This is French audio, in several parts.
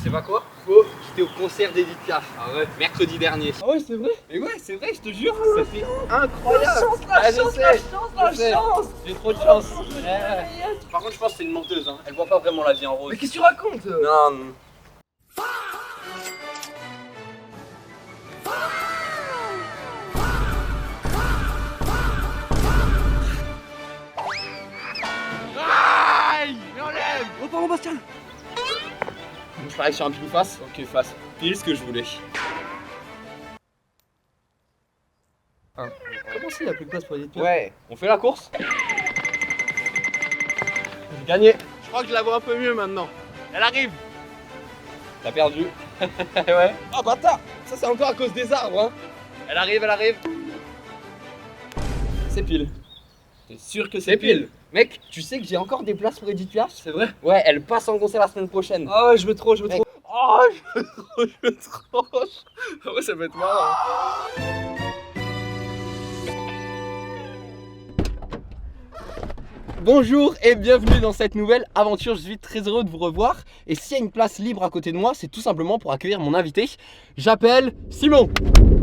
sais pas quoi? Faux. J'étais au concert d'Edith Piaf. Ah ouais. Mercredi dernier. Ah ouais, c'est vrai. Mais ouais, c'est vrai, je te jure, c'était La incroyable. chance, Je sais. J'ai trop de chance. Par contre, je pense que c'est une menteuse, hein. Elle voit pas vraiment la vie en rose. Mais qu'est-ce que tu racontes? Non. Aïe! Enlève! Oh pardon Bastien. Je parie sur un pile ou face. Ok, face. Pile ce que je voulais. Comment ça, il y a plus de place pour Edith Piaf? Ouais. On fait la course? J'ai gagné. Je crois que je la vois un peu mieux maintenant. Elle arrive. T'as perdu. Ouais. Ah bâtard. Ça c'est encore à cause des arbres hein. Elle arrive, elle arrive. C'est pile. T'es sûr que C'est pile. Mec, tu sais que j'ai encore des places pour Edith Piaf? C'est vrai? Ouais, elle passe en concert la semaine prochaine. Ah ouais, je veux trop. Mec. Oh, je veux trop. Ah ouais, ça va être marrant. Bonjour et bienvenue dans cette nouvelle aventure, je suis très heureux de vous revoir. Et s'il y a une place libre à côté de moi, c'est tout simplement pour accueillir mon invité. J'appelle Simon.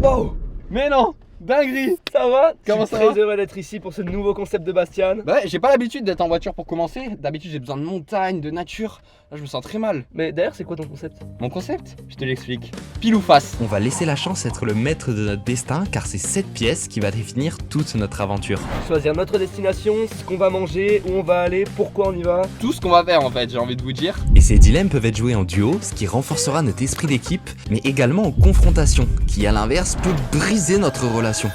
Wow. Mais non, dinguerie. Ça va? Comment Je suis ça va? très heureux d'être ici pour ce nouveau concept de Bastien. Bah ouais, j'ai pas l'habitude d'être en voiture pour commencer. D'habitude j'ai besoin de montagne, de nature. Là je me sens très mal. Mais d'ailleurs, c'est quoi ton concept? Mon concept? Je te l'explique. Pile ou face? On va laisser la chance être le maître de notre destin car c'est cette pièce qui va définir toute notre aventure. Choisir notre destination, ce qu'on va manger, où on va aller, pourquoi on y va. Tout ce qu'on va faire en fait, j'ai envie de vous dire. Et ces dilemmes peuvent être joués en duo, ce qui renforcera notre esprit d'équipe, mais également en confrontation, qui à l'inverse peut briser notre relation.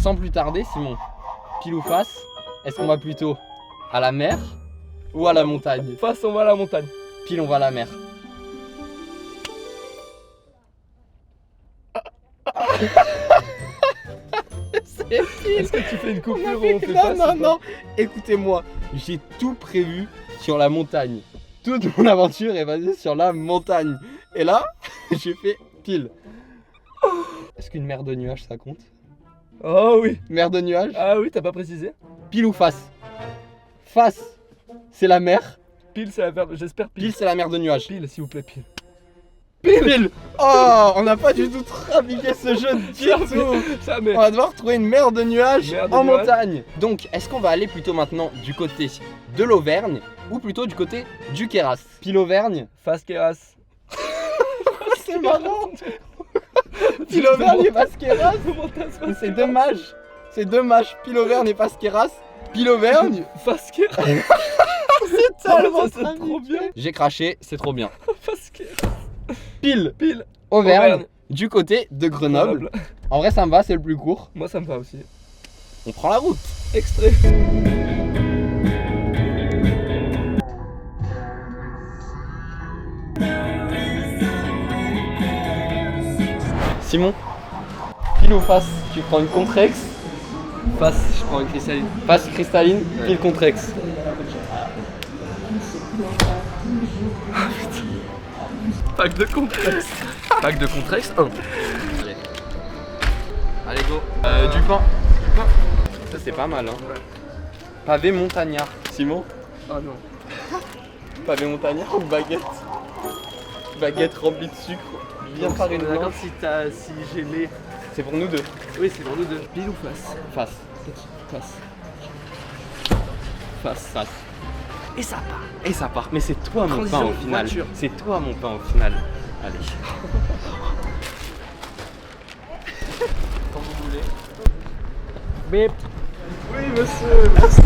Sans plus tarder, Simon, pile ou face, est-ce qu'on va plutôt à la mer ou à la montagne? Face, on va à la montagne. Pile, on va à la mer. C'est pile. Est-ce que tu fais une coupure ou on fait Non, face? non, non. Écoutez-moi, j'ai tout prévu sur la montagne. Toute mon aventure est basée sur la montagne. Et là, j'ai fait pile. Est-ce qu'une mer de nuages, ça compte? Oh oui. Mer de nuages? Ah oui, t'as pas précisé? Pile ou face? Face, c'est la mer. Pile, c'est la verbe. J'espère pile. Pile, c'est la mer de nuages. Pile, s'il vous plaît, pile. Pile. Oh, on n'a pas du tout trafiqué ce jeu du tout. Jamais. On va devoir trouver une mer de nuages Mer de en nuages. montagne. Donc, est-ce qu'on va aller plutôt maintenant du côté de l'Auvergne ou plutôt du côté du Queyras? Pile Auvergne. Face Queyras. C'est marrant. Pile Auvergne et face Queyras. Mais c'est dommage. C'est dommage. Pile Auvergne et face Queyras. Pile Auvergne. Face Queyras. C'est tellement ça, c'est trop bien. J'ai craché, c'est trop bien. Face Queyras. Pile Pile. Auvergne, Auvergne. du côté de Grenoble. En vrai, ça me va, c'est le plus court. Moi, ça me va aussi. On prend la route. Extrait. Simon, pile ou face? Tu prends une Contrex? Face, je prends une cristalline. Face cristalline, pile Contrex. Pack de contexte. Pack de contexte 1. Allez. Allez, go. Du pain. Ça, c'est pas mal, hein. Pavé montagnard. Simon, Oh non. pavé montagnard ou baguette? Baguette remplie de sucre, bien farine blanche. Si j'ai les. C'est pour nous deux. Oui, c'est pour nous deux. Pile ou face? Face. Face. Face. Face. Et ça part. Et ça part. Mais c'est toi mon pain Transition, au final. voiture. C'est toi mon pain au final. Allez. Quand vous voulez. Bip. Oui, monsieur, merci.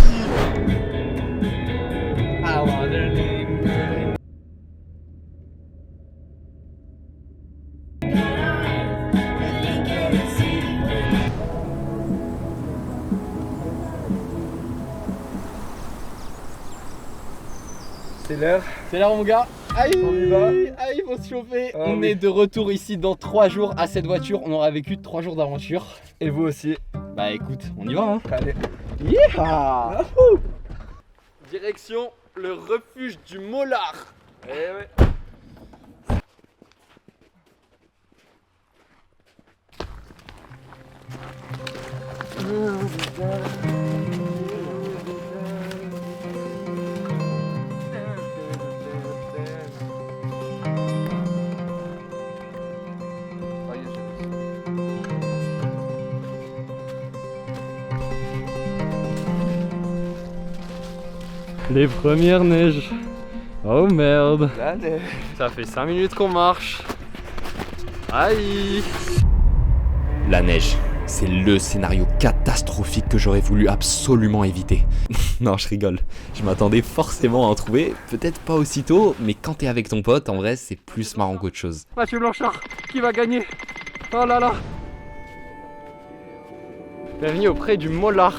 C'est l'heure. C'est là mon gars. Aïe, On y va. aïe, il faut se chauffer. Ah On oui. est de retour ici dans 3 jours à cette voiture. On aura vécu 3 jours d'aventure. Et vous aussi. Bah écoute, on y va hein. Allez. Yeah. Direction le refuge du Mollard. Eh ouais. Les premières neiges. Oh merde. La neige. Ça fait 5 minutes qu'on marche. Aïe. La neige, c'est le scénario catastrophique que j'aurais voulu absolument éviter. Non, je rigole. Je m'attendais forcément à en trouver, peut-être pas aussitôt, mais quand t'es avec ton pote, en vrai, c'est plus marrant qu'autre chose. Mathieu Blanchard, qui va gagner? Oh là là. Bienvenue auprès du Mollard.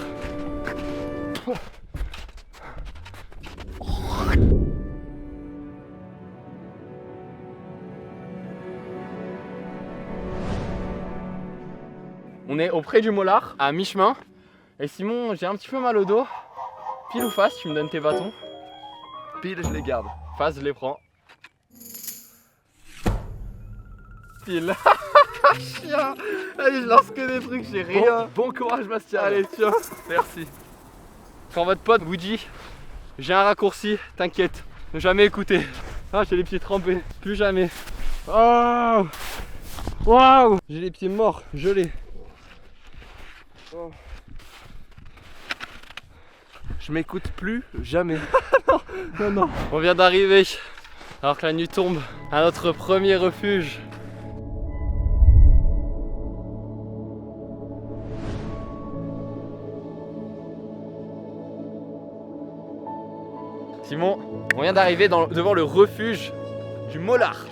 On est auprès du Mollard, à mi-chemin. Et Simon, j'ai un petit peu mal au dos. Pile ou face, tu me donnes tes bâtons. Pile, je les garde. Face, je les prends. Pile. Chien. Allez, je lance que des trucs, j'ai rien. Bon courage, Bastien. Allez, tiens. Merci. Quand votre pote vous dit j'ai un raccourci, t'inquiète, ne jamais écouter. Ah, j'ai les pieds trempés, plus jamais. Oh. Waouh. J'ai les pieds morts, gelés. Oh. Je m'écoute plus jamais. Non, non. On vient d'arriver, alors que la nuit tombe, à notre premier refuge. Simon, on vient d'arriver devant le refuge du Mollard.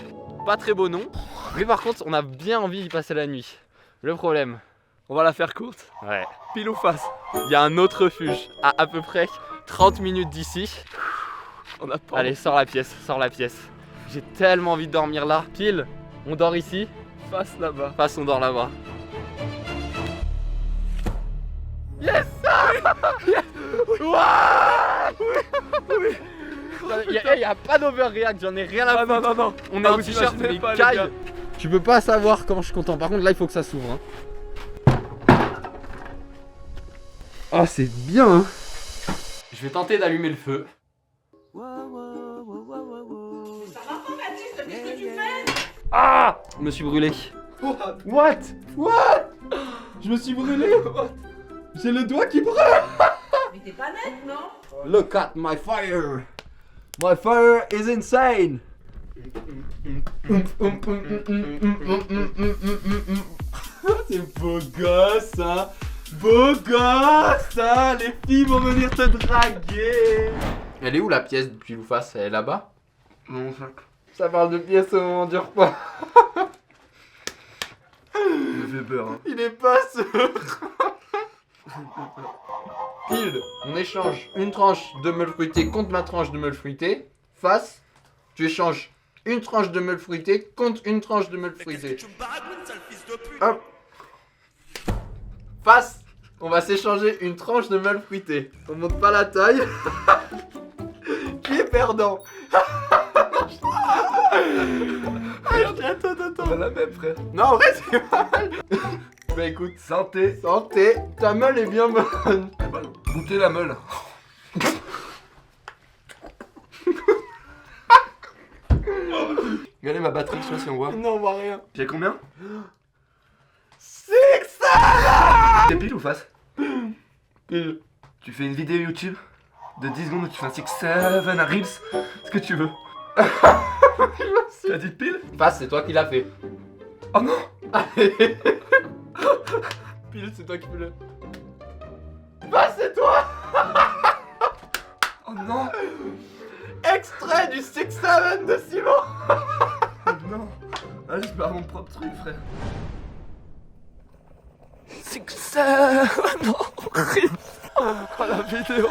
Pas très beau nom, mais par contre, on a bien envie d'y passer la nuit. Le problème, On va la faire courte. ouais, Pile ou face. il y a un autre refuge à peu près 30 minutes d'ici. On a pas. Allez, sors la pièce, sors la pièce. J'ai tellement envie de dormir là. Pile, on dort ici, Face là-bas. face on dort là-bas. Yes. Yes. Ouah. Oui. Il y a pas d'overreact, j'en ai rien à Ah foutre. non, non, non. On est Ah, en vous t-shirt, imaginez mais pas, les gars. caille. Tu peux pas savoir quand je suis content. Par contre, là, il faut que ça s'ouvre. Ah, c'est bien. Hein. Je vais tenter d'allumer le feu. Ah! Je me suis brûlé. What? Je me suis brûlé. J'ai le doigt qui brûle. Mais t'es pas net, non? Look at my fire. My fire is insane. C'est beau gosse, hein. Beau gosse, hein. Les filles vont venir te draguer. Elle est où la pièce de pile ou face? Elle est là-bas? Non, sac. Ça parle de pièce au moment du repas. Il me fait peur. Hein. Il est pas sûr. Pile, on échange une tranche de meule fruitée contre ma tranche de meule fruitée. Face, tu échanges une tranche de meule fruitée contre une tranche de meule fruitée. Hop. Face, on va s'échanger une tranche de meule fruitée. On monte pas la taille. Qui est perdant? Attends. On a la même, frère. Non, en vrai, c'est pas mal. Bah écoute, Santé. santé, ta meule est bien bonne. Goûtez la meule. Regardez ma batterie, je sais pas si on voit. Non, on voit rien. J'ai combien? C'est que ça. T'es pile ou face? Pile. Tu fais une vidéo YouTube de 10 secondes où tu fais un 6-7 à Reels, ce que tu veux. T'as dit pile? Face, c'est toi qui l'as fait. Oh non. Allez. Pile, c'est toi qui fais le. Face, c'est toi. Oh non. Extrait du 6-7 de Simon. Oh non. Ah, je perds mon propre truc, frère. 6-7. Oh non. Oh la vidéo.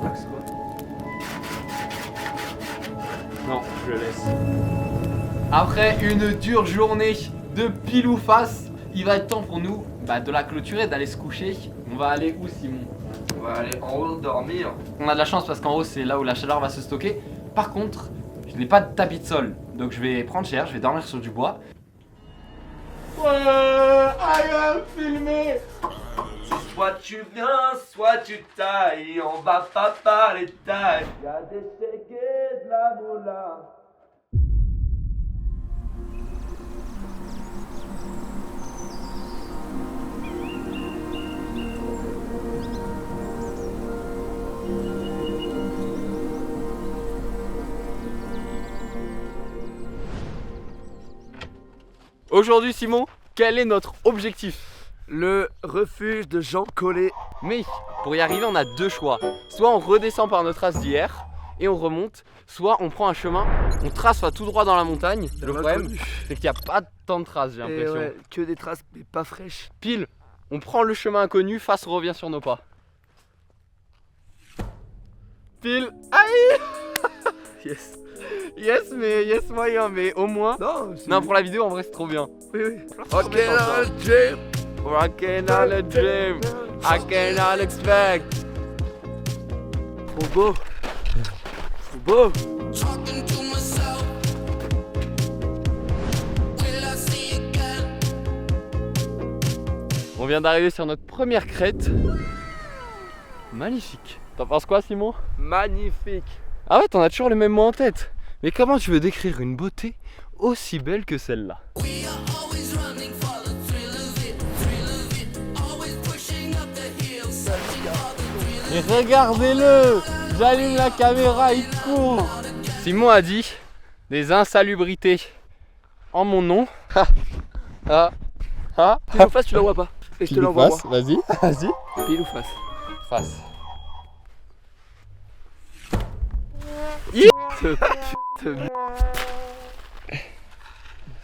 Max quoi? Non, je le laisse. Après une dure journée de pile ou face, il va être temps pour nous de la clôturer, d'aller se coucher. On va aller où, Simon? On va aller en haut dormir. On a de la chance parce qu'en haut c'est là où la chaleur va se stocker. Par contre, je n'ai pas de tapis de sol, donc je vais prendre cher, je vais dormir sur du bois. Ouais, I am filmé. Soit tu viens, soit tu tailles, on va pas parler de taille. Y'a des chèques et de la moula. Aujourd'hui Simon, quel est notre objectif? Le refuge de Jean Collet. Mais pour y arriver on a deux choix. Soit on redescend par notre trace d'hier et on remonte, soit on prend un chemin, on trace tout droit dans la montagne. Le problème c'est qu'il n'y a pas tant de traces, j'ai l'impression. Ouais, que des traces mais pas fraîches. Pile, on prend le chemin inconnu, face revient sur nos pas. Pile, aïe. Yes. Yes moyen, mais au moins. Non, pour la vidéo en vrai c'est trop bien. Oui. Ok, dans le gym, rockin' dans le gym, I cannot expect. Trop beau. Trop beau. On vient d'arriver sur notre première crête. Magnifique. T'en penses quoi Simon? Magnifique. Ah ouais, t'en as toujours les mêmes mots en tête. Mais comment tu veux décrire une beauté aussi belle que celle-là? Et regardez-le! J'allume la caméra, il court! Simon a dit des insalubrités en mon nom. Pile ou face, tu la vois pas. Et je te l'envoie moi. Vas-y. Pile ou face. Face.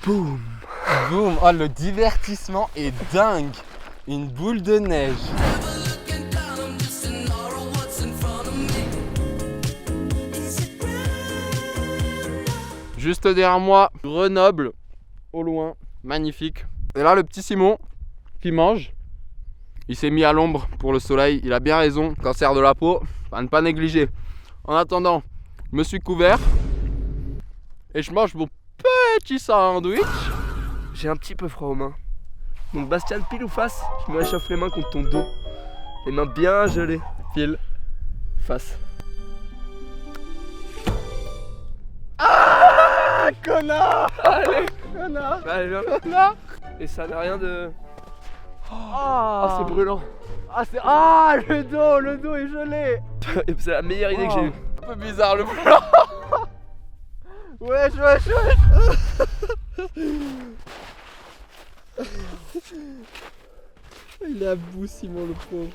Boum. Boum! Oh, le divertissement est dingue! Une boule de neige. Juste derrière moi, Grenoble, au loin, magnifique. Et là, le petit Simon qui mange. Il s'est mis à l'ombre pour le soleil. Il a bien raison. Cancer de la peau, à ne pas négliger. En attendant, je me suis couvert et je mange mon petit sandwich. J'ai un petit peu froid aux mains. Donc Bastien, pile ou face, je me réchauffe les mains contre ton dos. Les mains bien gelées. Pile. Face. Ah, connard! Allez, Connard! allez, viens. Connard! Et ça n'a rien de... Ah, c'est brûlant. Le dos est gelé. C'est la meilleure idée que j'ai eue. Un peu bizarre le plan. Wesh. Il est à bout Simon le pauvre.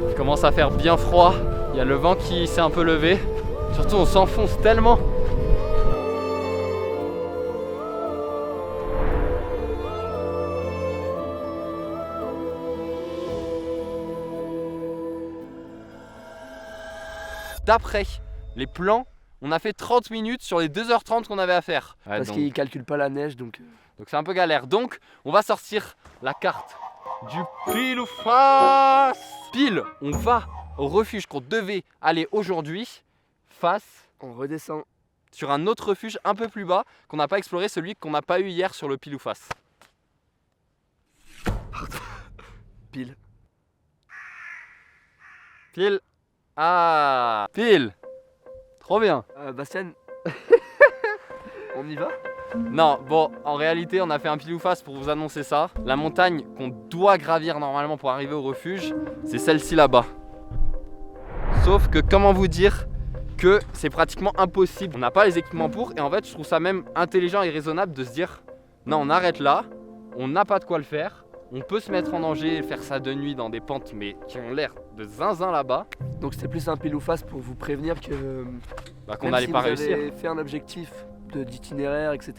Il commence à faire bien froid, il y a le vent qui s'est un peu levé, surtout on s'enfonce tellement. D'après les plans, on a fait 30 minutes sur les 2h30 qu'on avait à faire. Ouais, Parce qu'ils calculent pas la neige donc c'est un peu galère. Donc on va sortir la carte du pile ou face. Pile, on va au refuge qu'on devait aller aujourd'hui. Face, on redescend. Sur un autre refuge un peu plus bas qu'on n'a pas exploré, celui qu'on n'a pas eu hier sur le pile ou face. Pardon. Pile. Pile. Ah, pile. Trop bien. Bastien, on y va? Non, bon, en réalité, on a fait un pile ou face pour vous annoncer ça. La montagne qu'on doit gravir normalement pour arriver au refuge, c'est celle-ci là-bas. Sauf que, comment vous dire que c'est pratiquement impossible. On n'a pas les équipements pour, et en fait, je trouve ça même intelligent et raisonnable de se dire non, on arrête là, on n'a pas de quoi le faire, on peut se mettre en danger et faire ça de nuit dans des pentes, mais qui ont l'air de zinzin là-bas. Donc c'était plus un pile ou face pour vous prévenir que qu'on n'allait pas réussir. Vous avez fait un objectif d'itinéraire, etc.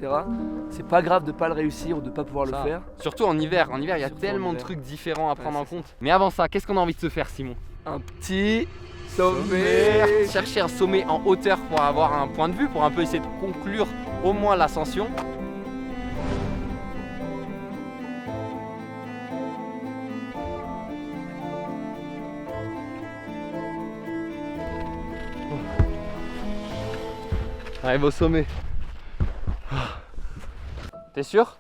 C'est pas grave de pas le réussir ou de pas pouvoir le faire. Surtout en hiver. En hiver, il y a tellement de trucs différents à prendre en compte. Mais avant ça, qu'est-ce qu'on a envie de se faire, Simon? Un petit sommet. Chercher un sommet en hauteur pour avoir un point de vue, pour un peu essayer de conclure au moins l'ascension. Arrive au sommet. T'es sûr?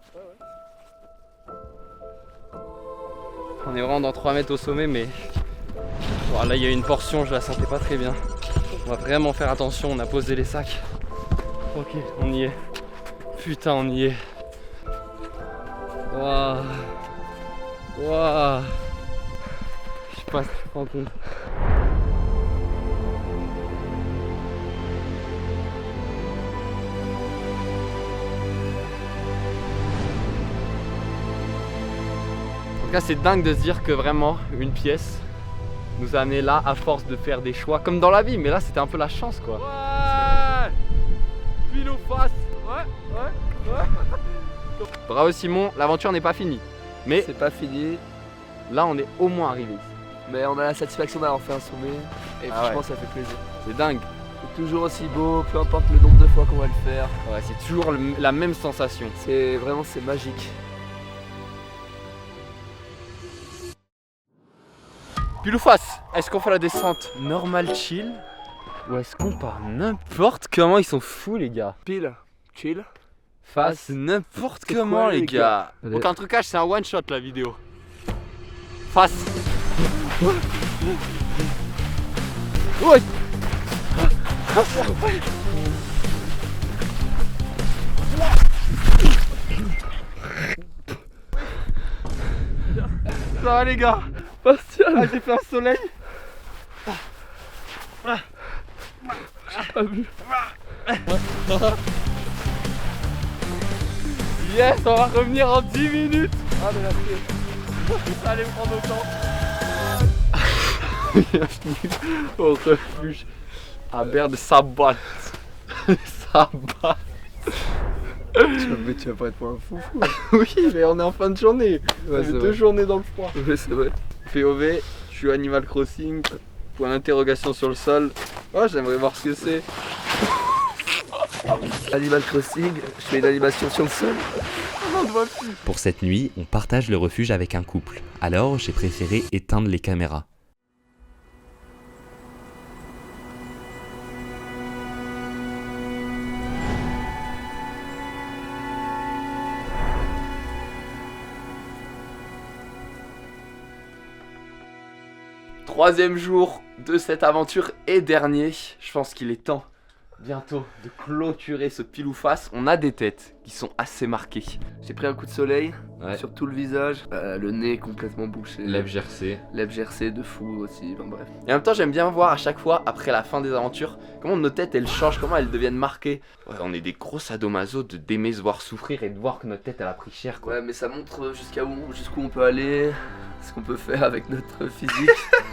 On est vraiment dans 3 mètres au sommet, mais bon, là il y a une portion, je la sentais pas très bien. On va vraiment faire attention, on a posé les sacs. tranquille, on y est. Putain, on y est. Waouh. Waouh. Je sais pas si tu te rends compte. En tout cas, c'est dingue de se dire que vraiment une pièce nous a amené là à force de faire des choix comme dans la vie, mais là c'était un peu la chance quoi. Ouais, pile ou face. Ouais. Bravo Simon, l'aventure n'est pas finie. Mais C'est pas fini, là on est au moins arrivé ici. mais on a la satisfaction d'avoir fait un sommet. Et Ah franchement, ouais. ça fait plaisir. C'est dingue. C'est toujours aussi beau, peu importe le nombre de fois qu'on va le faire. Ouais, c'est toujours la même sensation. C'est vraiment, c'est magique. Pile ou face, est-ce qu'on fait la descente normale chill ou est-ce qu'on part n'importe comment? Ils sont fous les gars. Pile, chill. Face n'importe C'est comment quoi, les les gars. gars Aucun trucage, c'est un one shot la vidéo. Face. Ouais. Ça va les gars? Bastien, Ah, j'ai fait un soleil. pas vu. Yes, on va revenir en 10 minutes. Ah, mais la fille. Ça allait me prendre autant. Bienvenue au refuge à Berre de Sabat. Sabat. Mais tu vas pas être pour un fou. Oui, mais on est en fin de journée. Ouais, On c'est est vrai. 2 journées dans le froid. Ouais, c'est vrai. POV, je suis Animal Crossing. Point d'interrogation sur le sol. Oh, j'aimerais voir ce que c'est. Animal Crossing, je fais une animation sur le sol. On ne voit plus. Pour cette nuit, on partage le refuge avec un couple. Alors, j'ai préféré éteindre les caméras. Troisième jour de cette aventure et dernier. Je pense qu'il est temps bientôt de clôturer ce pile ou face. On a des têtes qui sont assez marquées. J'ai pris un coup de soleil Ouais. sur tout le visage, le nez complètement bouché, gercées. lèvres gercées de fou aussi, enfin bref. Et en même temps, j'aime bien voir à chaque fois, après la fin des aventures, comment nos têtes elles changent, comment elles deviennent marquées. Ouais, on est des gros sadomaso d'aimer se voir souffrir et de voir que notre tête elle a pris cher quoi. Ouais, mais ça montre jusqu'où on peut aller, ce qu'on peut faire avec notre physique,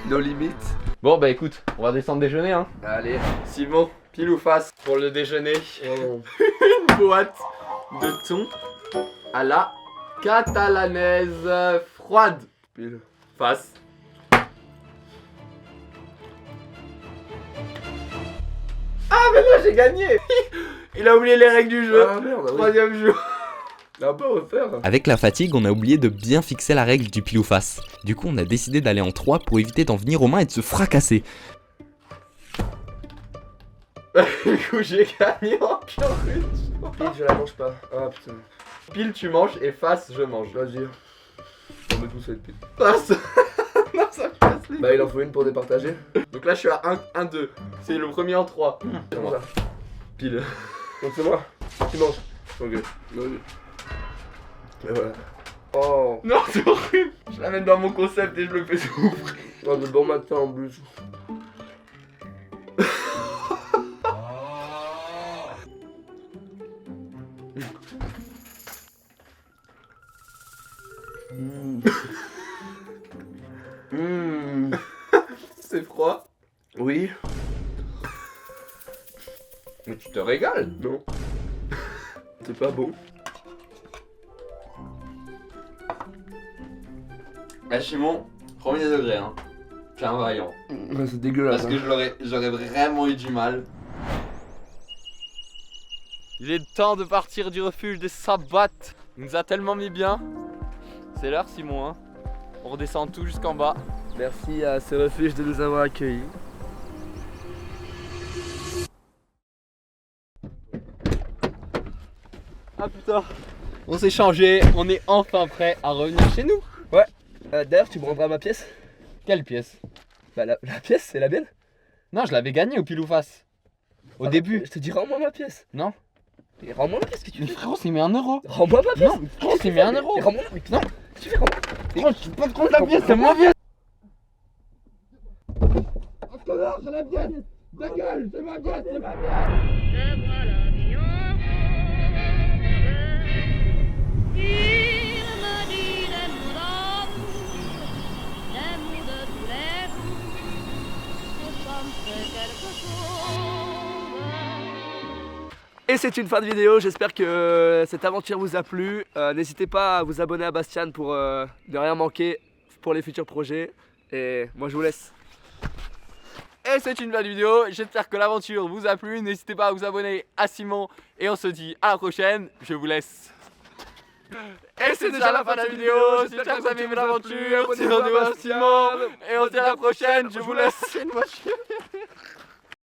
nos limites. Bon bah écoute, on va descendre déjeuner hein. Allez. Simon, pile ou face pour le déjeuner. Oh. Une boîte de thon à la catalanaise froide. Pile. Face. Ah mais là j'ai gagné. Il a oublié les règles du jeu. Ah merde, oui. Troisième jour. On peut refaire. Avec la fatigue, on a oublié de bien fixer la règle du pile ou face. Du coup, on a décidé d'aller en 3 pour éviter d'en venir aux mains et de se fracasser. Du coup j'ai gagné encore une fois. Pile, je la mange pas. Ah putain. Pile tu manges et face je mange. Vas-y. On met tout ça de pile. Face. Non ça me casse les Bah, il en faut une pour départager. Donc là je suis à 1, 2. C'est le premier en 3. Comment ça? Pile. Donc c'est moi. Tu manges. Ok. Vas-y. Et voilà. Oh. Non c'est horrible. Je l'amène dans mon concept et je le fais souffrir. Oh, de bon matin en plus. C'est froid. Oui. Mais tu te régales. Non. C'est pas bon. Ah Simon, premier degré hein. T'es un vaillant. Ouais, c'est dégueulasse. Parce que j'aurais vraiment eu du mal. Il est temps de partir du refuge des Sabbats. Il nous a tellement mis bien. C'est l'heure Simon hein. On redescend tout jusqu'en bas. Merci à ce refuge de nous avoir accueillis. Ah putain. On s'est changé, on est enfin prêt à revenir chez nous. D'ailleurs, tu me rendras ma pièce? Quelle pièce? Bah, la pièce, c'est la mienne. Non, je l'avais gagnée au pile ou face. Au Ah, début. Je te dis, rends-moi ma pièce. Non. Mais rends-moi, qu'est-ce que tu Mais fais? frérot, c'est mis 1 euro. Rends-moi ma pièce. Non, mais frérot, c'est mis 1 euro. Mais rends-moi, mais non, tu fais rends-moi. Frérot, je peux pas te prendre la pièce, c'est ma pièce. Oh connard, c'est la pièce. Ta gueule, c'est ma pièce, c'est ma pièce. Et c'est une fin de vidéo, j'espère que cette aventure vous a plu. N'hésitez pas à vous abonner à Bastian pour ne rien manquer pour les futurs projets. Et moi je vous laisse. Et c'est une belle vidéo, j'espère que l'aventure vous a plu. N'hésitez pas à vous abonner à Simon. Et on se dit à la prochaine, je vous laisse. Et c'est déjà la fin de la vidéo, j'espère que vous avez aimé l'aventure. C'est rendez-vous à Simon. Et on se dit à la prochaine, je vous laisse.